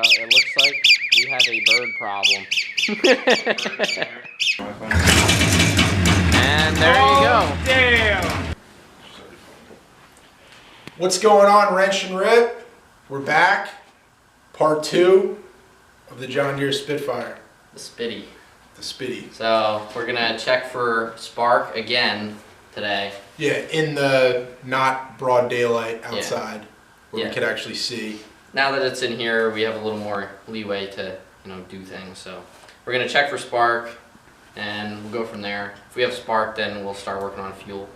it looks like we have a bird problem. And there you go. Damn! What's going on, Wrench and Rip? We're back. Part 2 of the John Deere Spitfire. The Spitty. The Spitty. So we're gonna check for spark again today. Yeah, in the not broad daylight outside, where we could actually see. Now that it's in here, we have a little more leeway to, do things. So we're gonna check for spark, and we'll go from there. If we have spark, then we'll start working on fuel.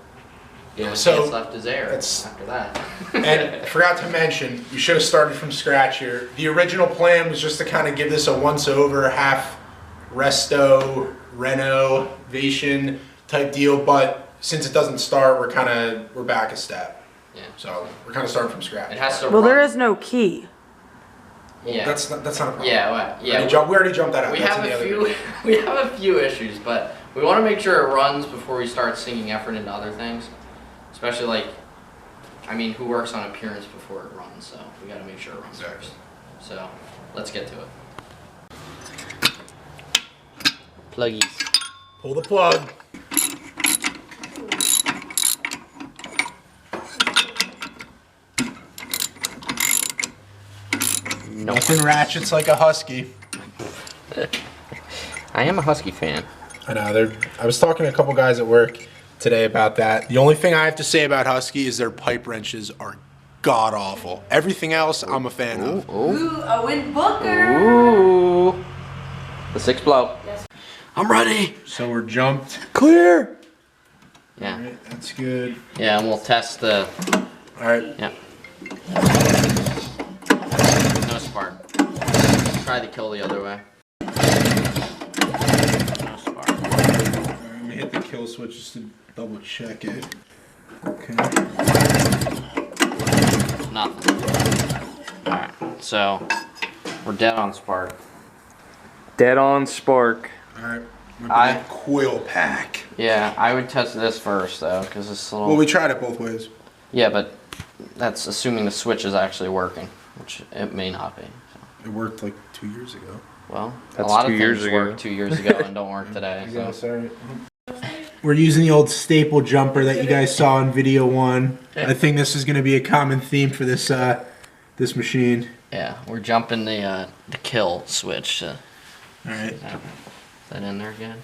The only thing that's left is air after that. And I forgot to mention, we should have started from scratch here. The original plan was just to kind of give this a once-over, half resto, renovation type deal, but since it doesn't start, we're back a step. Yeah. So we're kind of starting from scratch. It has to well, there is no key. Yeah. That's not a problem. Yeah. Well, yeah. We already jumped that out. We have a few. We have a few issues, but we want to make sure it runs before we start sinking effort into other things. Especially who works on appearance before it runs? So we got to make sure it runs first. So let's get to it. Pluggies. Pull the plug. Nope. Nothing ratchets like a Husky. I am a Husky fan. I know. I was talking to a couple guys at work today about that. The only thing I have to say about Husky is their pipe wrenches are god awful. Everything else I'm a fan of. Ooh, Owen Booker. Ooh. The 6 blow. Yes. I'm ready. So we're jumped. Clear. Yeah. All right, that's good. Yeah, and we'll test the. All right. Yeah. No spark. Try to kill the other way. No spark. Let me hit the kill switch just to double check it. Okay. Nothing. Alright, so we're dead on spark. Dead on spark. Alright. Coil pack. Yeah, I would test this first though, because it's a little. Well, we tried it both ways. Yeah, but that's assuming the switch is actually working, which it may not be. So. It worked like 2 years ago. Well, That's a lot 2 of years things ago. worked 2 years ago and don't work today. So. We're using the old staple jumper that you guys saw in video 1. I think this is going to be a common theme for this this machine. Yeah, we're jumping the kill switch. All right. Is that in there again?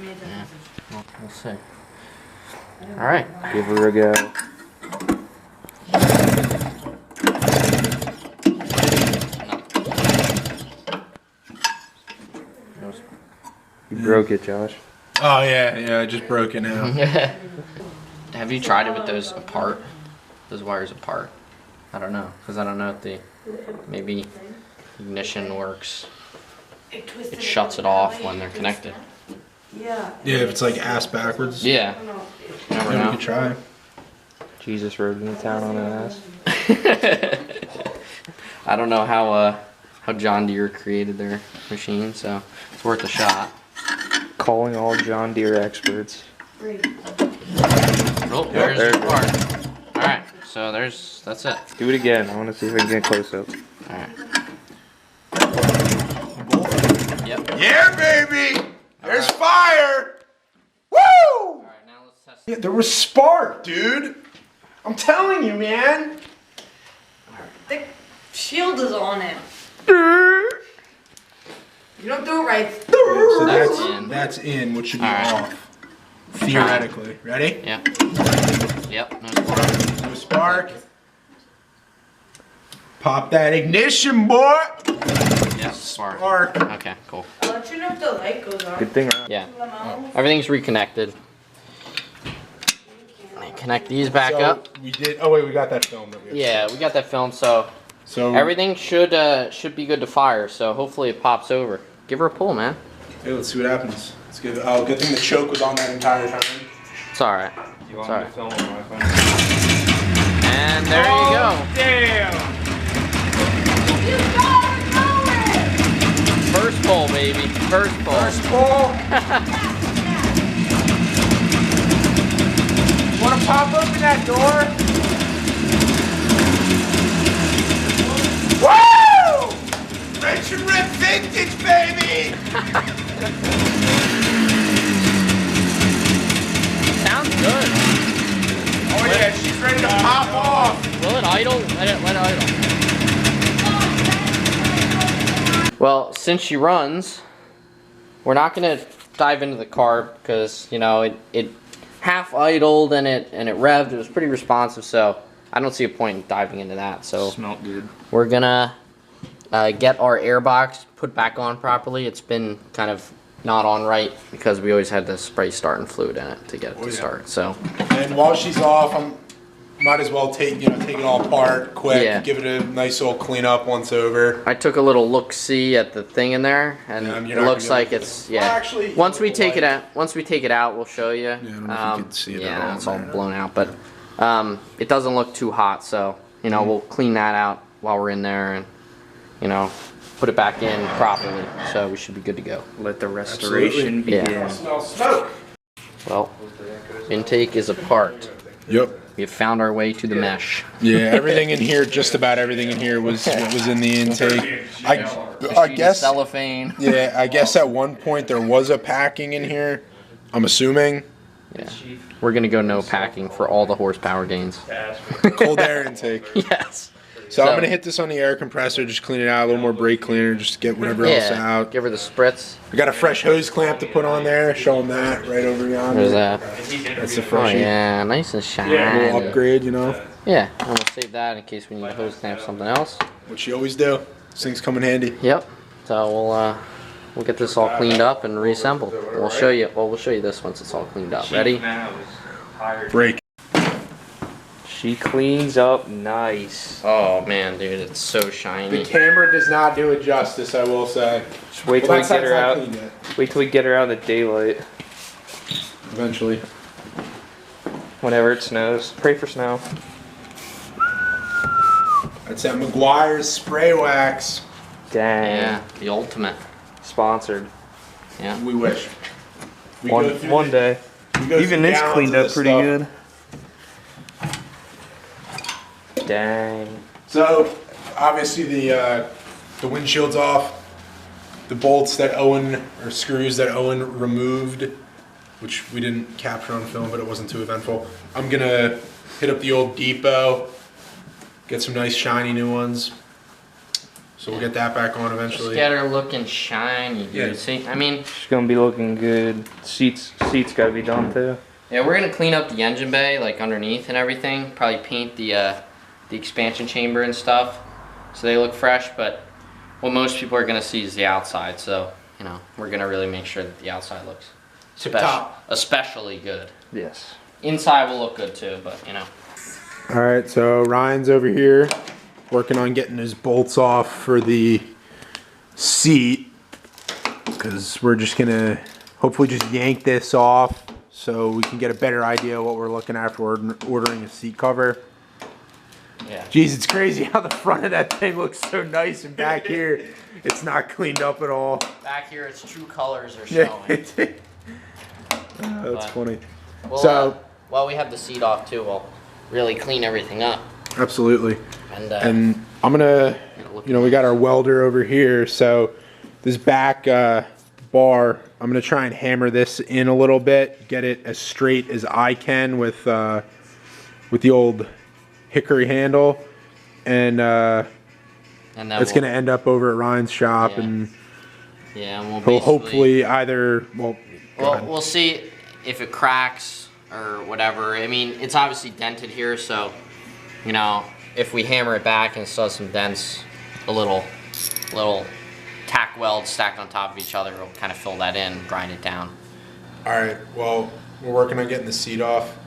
Yeah. We'll see. All right. Give her a go. You broke it, Josh. Oh yeah, I just broke it now. Have you tried it with those apart? Those wires apart? I don't know, because I don't know if the maybe ignition works. It shuts it off when they're connected. Yeah. Yeah, if it's like ass backwards. Yeah. Never Then we know. could try. Jesus rode into town on an ass. I don't know how John Deere created their machine, so it's worth a shot. Calling all John Deere experts. Oh, there's there the it is. part. All right, so that's it. Do it again. I want to see if I can get close up. All right. Yep. Yeah, baby. There's fire. Woo! All right, now let's test. Yeah, there was spark, dude. I'm telling you, man. The shield is on it. You don't do it right. So That's in. That's in, which should be All right. off. Theoretically. Ready? Yep. Yep. No spark. No spark. Pop that ignition, boy. Yep. Spark. Spark. Okay. Cool. I'll let you know if the light goes off. Good thing. Yeah. Everything's reconnected. Connect these back up. We did. Oh wait, we got that film. That we have Yeah, we got that film, so So everything should be good to fire. So hopefully it pops over. Give her a pull, man. Hey, let's see what happens. Let's give. Oh, good thing the choke was on that entire time. It's all right. You want me to film on my phone? And there you go. Damn! First pull, baby. First pull. First pull. Want to pop open that door? Woo! Pop off! Will it idle? Let it idle. Well, since she runs, we're not gonna dive into the carb because you know it half idled and it revved. It was pretty responsive, so I don't see a point in diving into that. So Smelt good. we're gonna get our air box put back on properly. It's been kind of not on right because we always had to spray starting fluid in it to get it to start. So And while she's off, might as well take it all apart quick. Yeah. Give it a nice little cleanup once over. I took a little look-see at the thing in there, and Yeah, it looks like it's Well, actually, Once we the take it light- out, we'll show you. I don't know if you can see it at all it's all there. blown out, but it doesn't look too hot, so we'll clean that out while we're in there, and put it back in properly. So we should be good to go. Let the restoration begin. Yeah. I smell smoke. Well, intake is apart. Yep. We have found our way to the mesh. Yeah, everything in here, just about everything in here was what was in the intake. I guess. Cellophane. Yeah, I guess at one point there was a packing in here. I'm assuming. Yeah. We're gonna go no packing for all the horsepower gains. Cold air intake. Yes. So I'm gonna hit this on the air compressor, just clean it out, a little more brake cleaner, just to get whatever else out. Give her the spritz. I got a fresh hose clamp to put on there. Show them that right over yonder. There's that. That's the Oh fresh yeah, nice and shiny. little upgrade, you know, Yeah, I'm gonna save that in case we need to hose clamp something else. which you always do. These things come in handy. Yep. So we'll get this all cleaned up and reassembled. We'll show you. Well, we'll show you this once it's all cleaned up. Ready? Brake. She cleans up nice. Oh man, dude, it's so The shiny. camera does not do it justice, I will say. Just wait till Well, we that get her side's not out. clean yet. Wait till we get her out in the daylight. Eventually. Whenever it snows. Pray for snow. That's that McGuire's spray wax. Dang. Yeah, the ultimate. Sponsored. Yeah. We wish. We One go through one the- day. we go Even through this gallons cleaned of up this pretty stuff. good. Dang. So, obviously the windshield's off. The bolts that Owen, or screws that Owen removed, which we didn't capture on film, but it wasn't too eventful. I'm gonna hit up the old depot, get some nice shiny new ones. So we'll get that back on Just eventually. get her looking shiny, dude. Yeah. See, I mean, She's gonna be looking good. Seats gotta be done too. yeah, we're gonna clean up the engine bay, like underneath and everything. Probably paint the expansion chamber and stuff, so they look fresh. But what most people are gonna see is the outside. So we're gonna really make sure that the outside looks Tip-top. especially good. Yes. Inside will look good too, but All right, so Ryan's over here working on getting his bolts off for the seat, because we're just gonna hopefully just yank this off so we can get a better idea of what we're looking at for ordering a seat cover. yeah. Jeez, it's crazy how the front of that thing looks so nice, and back here it's not cleaned up at all. Back here, its true colors are Yeah, showing. that's funny. Well, So- while we have the seat off too, we'll really clean everything up. Absolutely. And I'm gonna, look we got our welder over here, so this back bar, I'm gonna try and hammer this in a little bit, get it as straight as I can with the old hickory handle, and then it's gonna end up over at Ryan's shop, Yeah. and yeah, and we'll he'll basically, hopefully either, go well, ahead. we'll see if it cracks or whatever. I mean, it's obviously dented here, so if we hammer it back and it still has some dents, a little tack welds stacked on top of each other will kind of fill that in, grind it down. All right, well, we're working on getting the seat off.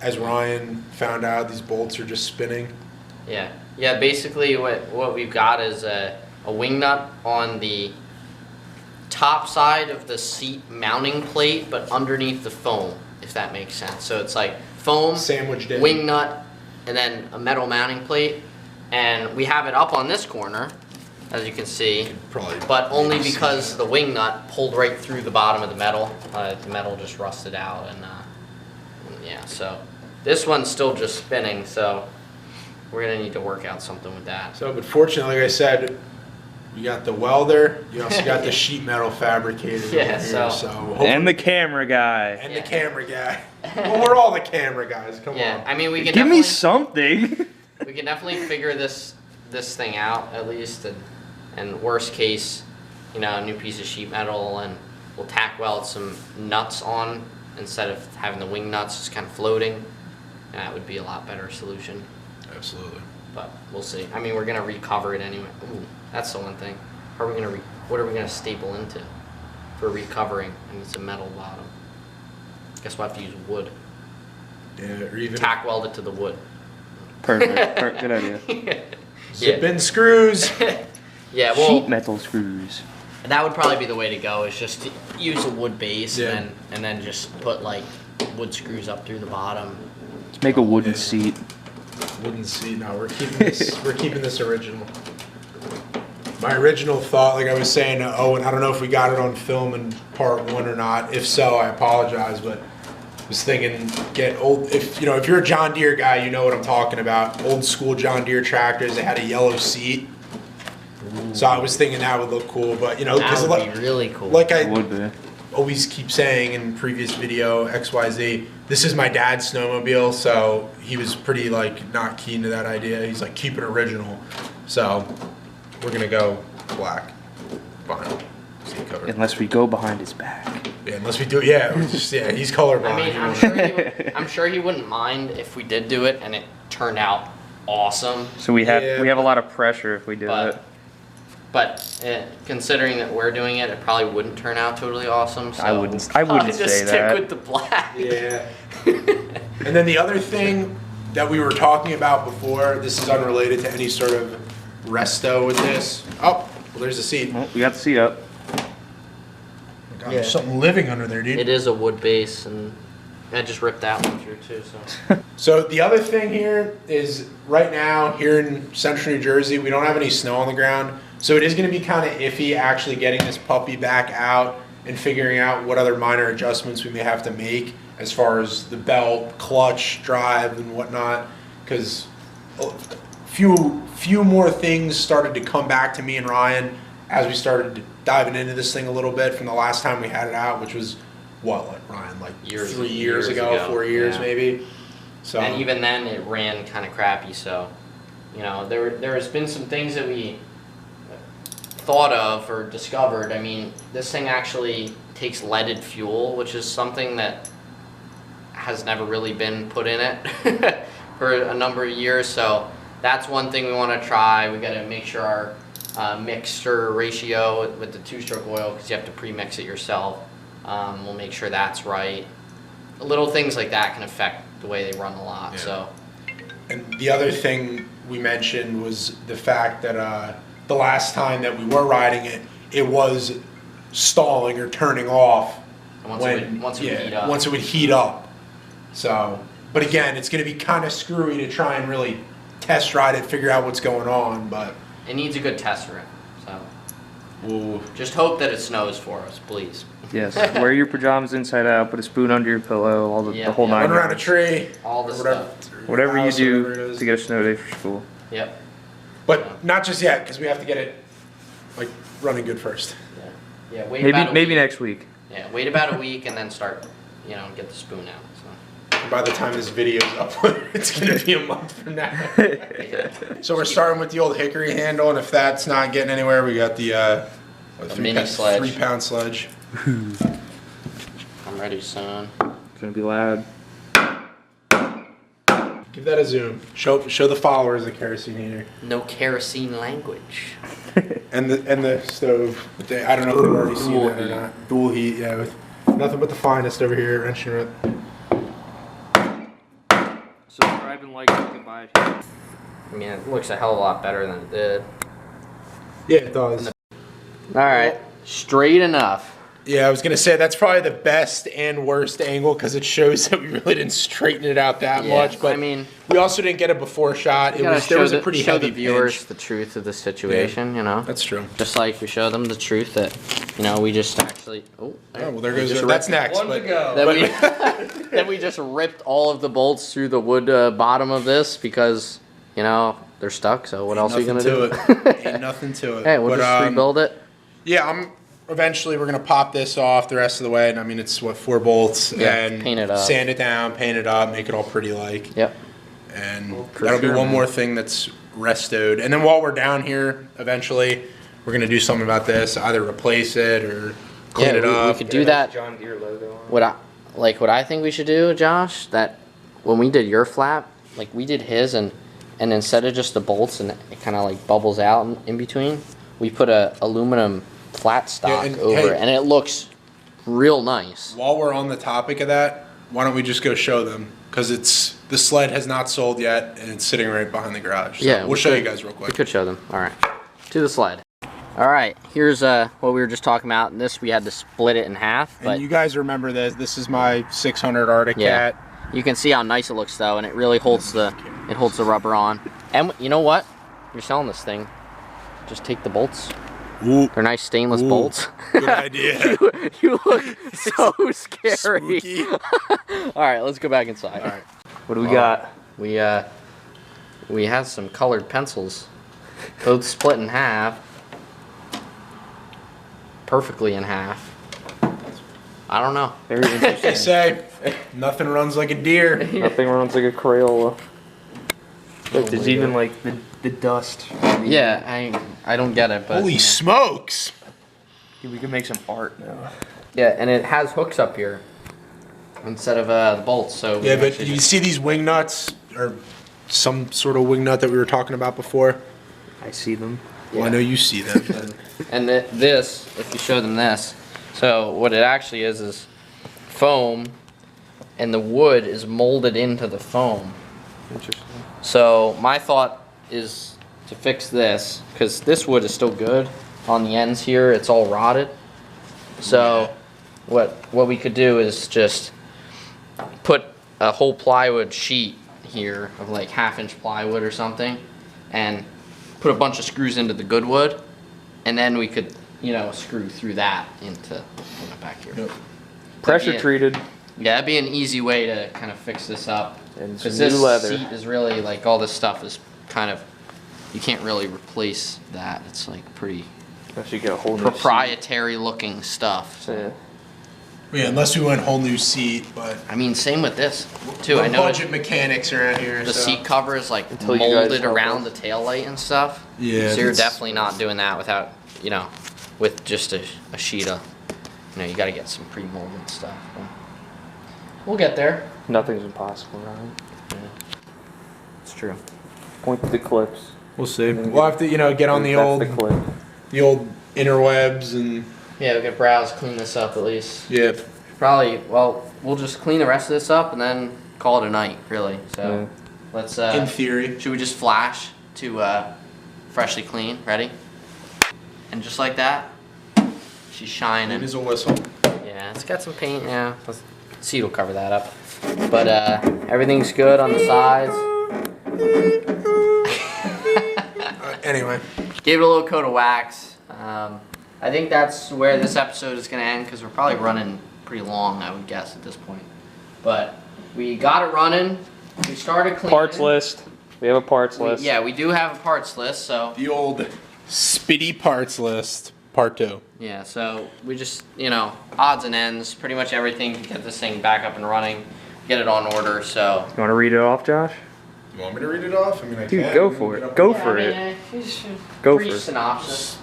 As Ryan found out, these bolts are just spinning. Yeah, basically what we've got is a wing nut on the top side of the seat mounting plate, but underneath the foam, if that makes sense. So it's like foam, Sandwiched in. wing nut, and then a metal mounting plate. And we have it up on this corner, as you can see, Probably. but only because the wing nut pulled right through the bottom of the metal. The metal just rusted out, and yeah, so this one's still just spinning, so we're gonna need to work out something with that. So, but fortunately, like I said, you got the welder, you also got the sheet metal fabricator Yeah, over here, so- hopefully- And the camera guy. and Yeah. the camera guy. Well, we're all the camera guys. Come Yeah, on. I mean we can Give me definitely something. we can definitely figure this thing out at least, and worst case, you know, a new piece of sheet metal, and we'll tack weld some nuts on instead of having the wing nuts just kind of floating. And that would be a lot better solution. Absolutely. But we'll see. I mean, we're gonna recover it anyway. Ooh, that's the one thing. How are we gonna what are we gonna staple into for recovering? And it's a metal bottom. Guess we'll have to use wood. Yeah, or even Tack weld it to the wood. Perfect. Good idea. zip in screws. Yeah, well, Sheet metal screws. that would probably be the way to go. Is just to use a wood base Yeah. and then just put like wood screws up through the bottom. Let's make a wooden Yeah. seat. Wouldn't see. No, we're keeping this. We're keeping this original. My original thought, like I was saying to Owen, I don't know if we got it on film in part 1 or not. If so, I apologize, but I was thinking get old. If you're a John Deere guy, you know what I'm talking about. Old school John Deere tractors. They had a yellow seat. So I was thinking that would look cool, but That because would be really cool. like I It would be. always keep saying in previous video XYZ, this is my dad's snowmobile, so he was pretty like not keen to that idea. He's like, keep it original. So we're gonna go black vinyl seat cover. Unless we go behind his back. Yeah, unless we do, yeah, he's colorblind. I mean, I'm sure he wouldn't mind if we did do it and it turned out awesome. So we have Yeah. we have a lot of pressure if we do it. But considering that we're doing it, it probably wouldn't turn out totally awesome. So I wouldn't probably say just stick that. with the black. Yeah. And then the other thing that we were talking about before, this is unrelated to any sort of resto with this. Oh, well, there's the seat. Well, we got the seat up. God, there's something living under there, dude. It is a wood base, and I just ripped that one through too. So So the other thing here is right now here in central New Jersey, we don't have any snow on the ground. So it is going to be kind of iffy actually getting this puppy back out and figuring out what other minor adjustments we may have to make as far as the belt, clutch, drive, and whatnot. Because few more things started to come back to me and Ryan as we started diving into this thing a little bit from the last time we had it out, which was what, like Ryan, like Years- 3 years years ago, ago, 4 years yeah. maybe. So and even then, it ran kind of crappy. So you know, there has been some things that we thought of or discovered. I mean, this thing actually takes leaded fuel, which is something that has never really been put in it for a number of years. So that's one thing we want to try. We got to make sure our mixture ratio with the two-stroke oil, because you have to pre-mix it yourself. We'll make sure that's right. Little things like that can affect the way they run a lot. Yeah. So. And the other thing we mentioned was the fact that the last time that we were riding it, it was stalling or turning off Once it would heat up. Once it would heat up. So, but again, it's going to be kind of screwy to try and really test ride it, figure out what's going on. But It needs a good test run. So we'll, just hope that it snows for us, please. Yes. Wear your pajamas inside out. Put a spoon under your pillow. All the Yeah, whole yeah. nine run around a yards. tree, All the or whatever, stuff. Whatever you house, whatever it do is. to get a snow day for school. Yep. But not just yet, because we have to get it like running good first. Yeah. Wait about a Maybe week. next week. Yeah. Wait about a week and then start. Get the spoon out. So. And by the time this video's up, it's going to be a month from now. Yeah. So we're starting with the old hickory handle, and if that's not getting anywhere, we got the mini sledge. 3-pound sledge. I'm ready, son. It's gonna be loud. Give that a zoom. Show the followers the kerosene heater No kerosene language. and the stove. I don't know if they've already seen Dual that or heat. not. Dual heat, yeah. With nothing but the finest over here at Wrenching It. Subscribe and like. Goodbye. I mean, it looks a hell of a lot better than it did. Yeah, it does. All right. Straight enough. Yeah, I was gonna say that's probably the best and worst angle because it shows that we really didn't straighten it out that Yeah, much. But I mean, we also didn't get a before shot. we gotta There was a pretty show heavy the viewers pinch. the truth of the situation. That's true. Just like we show them the truth that, we just actually. Oh, Oh, well, there goes. just That's ripped- next. One but, to go. That we, that we just ripped all of the bolts through the wood bottom of this because, they're stuck. So what else are you gonna do? Ain't nothing to it. Hey, we'll But, just rebuild it. Yeah, eventually we're gonna pop this off the rest of the way, and I mean it's what 4 bolts, Yeah, and paint it up. sand it down, paint it up, make it all pretty like. Yep. And For that'll be sure, one man. more thing that's restoed. And then while we're down here, eventually we're gonna do something about this, either replace it or clean it up. We could do that. John Deere logo on. What I think we should do, Josh, that when we did your flap, like we did his, and instead of just the bolts and it kind of like bubbles out in between, we put a aluminum flat stock and over hey- it, and it looks real nice. While we're on the topic of that, why don't we just go show them? Because the sled has not sold yet, and it's sitting right behind the garage. So Yeah, we'll we show could- you guys real We quick. could show them. All right, to the sled. All right, here's what we were just talking about. And this we had to split it in half, but And you guys remember this? This is my 600 Arctic yeah, Cat. you can see how nice it looks though, and it really holds the rubber on. And you know what? You're selling this thing. Just take the bolts. Ooh, They're nice stainless Ooh. bolts. good idea. You look so scary. Spooky. All right, let's go back inside. All right. What do we got? We have some colored pencils, both split in half, perfectly in half. I don't know. Very They interesting. say nothing runs like a deer. Nothing runs like a Crayola. Look, there's my even God. like the dust. Yeah, I don't get it, but Holy yeah. smokes! Dude, we can make some art now. Yeah, and it has hooks up here instead of the bolts. So we Yeah, but actually you just- see these wing nuts, or some sort of wing nut that we were talking about before? I see them. Well, I know you see them. and this, if you show them this, so what it actually is foam, and the wood is molded into the foam. Interesting. So my thought is to fix this, because this wood is still good on the ends here. It's all rotted. So what we could do is just put a whole plywood sheet here of like 1/2-inch plywood or something, and put a bunch of screws into the good wood, and then we could, screw through that into back here. Yep. Pressure Yeah. treated. Yeah, that'd be an easy way to kind of fix this up. And Because some this new leather. seat is really, like, all this stuff is kind of, you can't really replace that. It's like pretty Actually get a whole new proprietary looking stuff. seat. Yeah. Yeah, unless we went whole new seat, but I mean, same with this too. we're I know budget mechanics around here. the so. seat cover is like Until you guys molded help around us. the tail light and stuff. Yeah, So you're that's- definitely not doing that without, with just a sheet of, you got to get some pre-molded stuff. But we'll get there. Nothing's impossible, right? It's true. Point to the clips. We'll see. We'll have to, get on the That's old, the clip. interwebs and Yeah, we could browse, clean this up at least. yeah. Probably, we'll just clean the rest of this up and then call it a night, really. So let's, In theory, should we just flash to freshly clean? Ready? And just like that, she's it shining. is a whistle. Yeah, it's got some paint, yeah. Seat will cover that up. But everything's good on the sides. Anyway, Gave it a little coat of wax. I think that's where this episode is going to end because we're probably running pretty long, I would guess, at this point. But we got it running. We started cleaning. Parts list. We have a parts list. Yeah, we do have a parts list, so the old Spitty parts list, part 2. yeah, so we just, odds and ends, pretty much everything to get this thing back up and running, get it on order, so. You want to read it off, Josh? You want me to read it off? I mean, I Dude, can. go for it. Go for it. Go Brief for it. synopsis.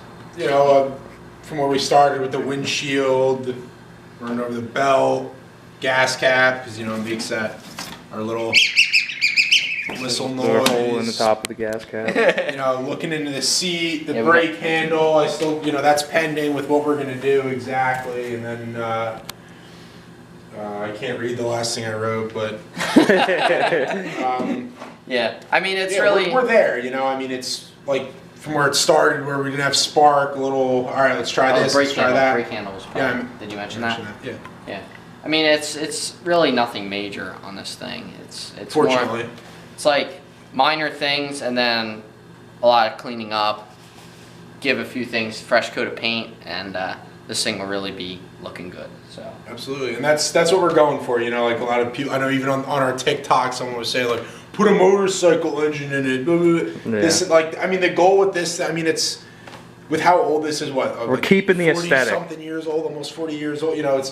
From where we started with the windshield, running over the belt, gas cap, because it makes that our little whistle There's a hole in the noise. top of the gas cap. Looking into the seat, the Yeah, we brake handle. I still, that's pending with what we're gonna do exactly, and then I can't read the last thing I wrote, but Yeah, I mean, it's yeah, really. we're there. I mean, it's like from where it started, where we didn't have spark. A little. All right, let's try Oh, this. the brake Let's try handle. that. Brake handle was Yeah, probably. Did you mention that? Yeah. Yeah. I mean, it's really nothing major on this thing. It's more. Fortunately. It's like minor things and then a lot of cleaning up. Give a few things fresh coat of paint, and this thing will really be looking good. So. Absolutely, and that's what we're going for. Like a lot of people, I know even on our TikTok, someone was saying like, put a motorcycle engine in it. Blah, blah, blah. Yeah. This, the goal with this, it's with how old this is, what? We're keeping the aesthetic. 40-something years old, almost 40 years old. You know,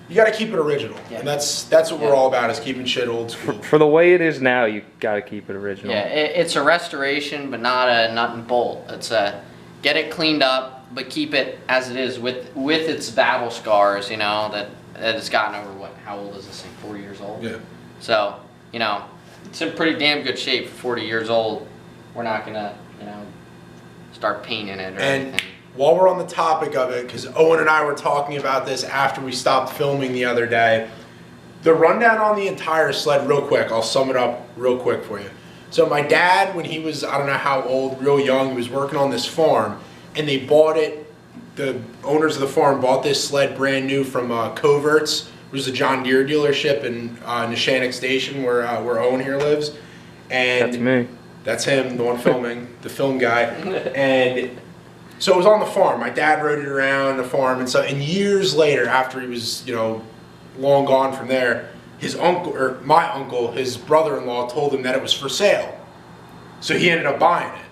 you got to keep it original, Yeah. and that's what we're all about, is keeping shit old school. For the way it is now, you got to keep it original. Yeah, it's a restoration, but not a nut and bolt. It's a get it cleaned up, but keep it as it is with its battle scars. You know that it's gotten over what? How old is this thing? 40 years old. Yeah. So you know, it's in pretty damn good shape for 40 years old. We're not gonna start painting it or anything. While we're on the topic of it, because Owen and I were talking about this after we stopped filming the other day, the rundown on the entire sled, real quick, I'll sum it up real quick for you. So my dad, when he was, I don't know how old, real young, he was working on this farm, and they bought it, the owners of the farm bought this sled brand new from Coverts, which is a John Deere dealership in Neshannock Station, where Owen here lives. And That's me. that's him, the one filming, the film guy. And so it was on the farm. My dad rode it around the farm, and years later, after he was, long gone from there, his uncle, or my uncle, his brother-in-law, told him that it was for sale. So he ended up buying it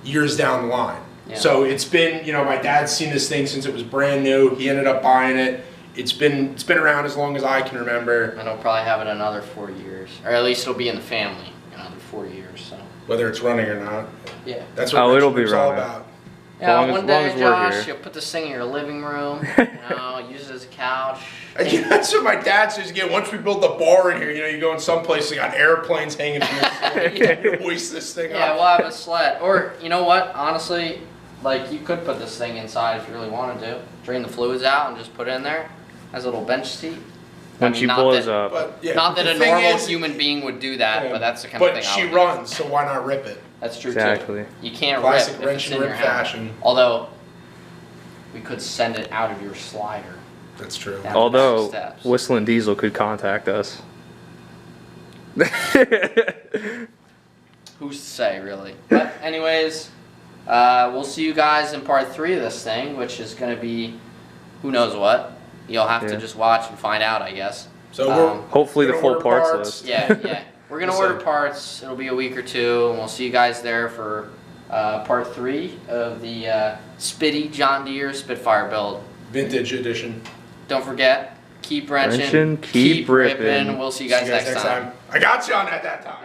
years down the line. Yeah. So it's been, my dad's seen this thing since it was brand new. He ended up buying it. It's been around as long as I can remember. And I'll probably have it another 40 years, or at least it'll be in the family another 40 years. So Whether it's running or not. yeah. That's what it'll Richmond be is all running. about. Yeah, long as- one long day, as we're Josh, here. you'll put this thing in your living room. Use it as a couch. That's what my dad says. Again, once we build the bar in here, you go in some place, they got airplanes hanging from the ceiling. You hoist this thing Yeah, up. we'll have a sled. Or you know what? Honestly, like you could put this thing inside if you really wanted to. Drain the fluids out and just put it in there as a little bench seat. When she not blows that- up. But, yeah, Not that the a thing normal is- human being would do that, Yeah, but that's the kind of But thing I she would do. runs, so why not rip it? That's true Exactly. too. You can't Classic rip if wrench it's and in rip your house. fashion. Although we could send it out of your slider. That's true. Yeah. Although, Steps. Whistling Diesel could contact us. Who's to say, really? But anyways, we'll see you guys in part 3 of this thing, which is going to be who knows what. You'll have to Yeah. just watch and find out, I guess. So we're Hopefully the Gonna full order parts parts. list. Yeah. We're going to Yes, order sir. parts. It'll be a week or two, and we'll see you guys there for part 3 of the Spitty John Deere Spitfire build. vintage edition. Don't forget, keep wrenching, Wrenching, keep ripping. We'll see you guys, See you next time. I got you on at that time.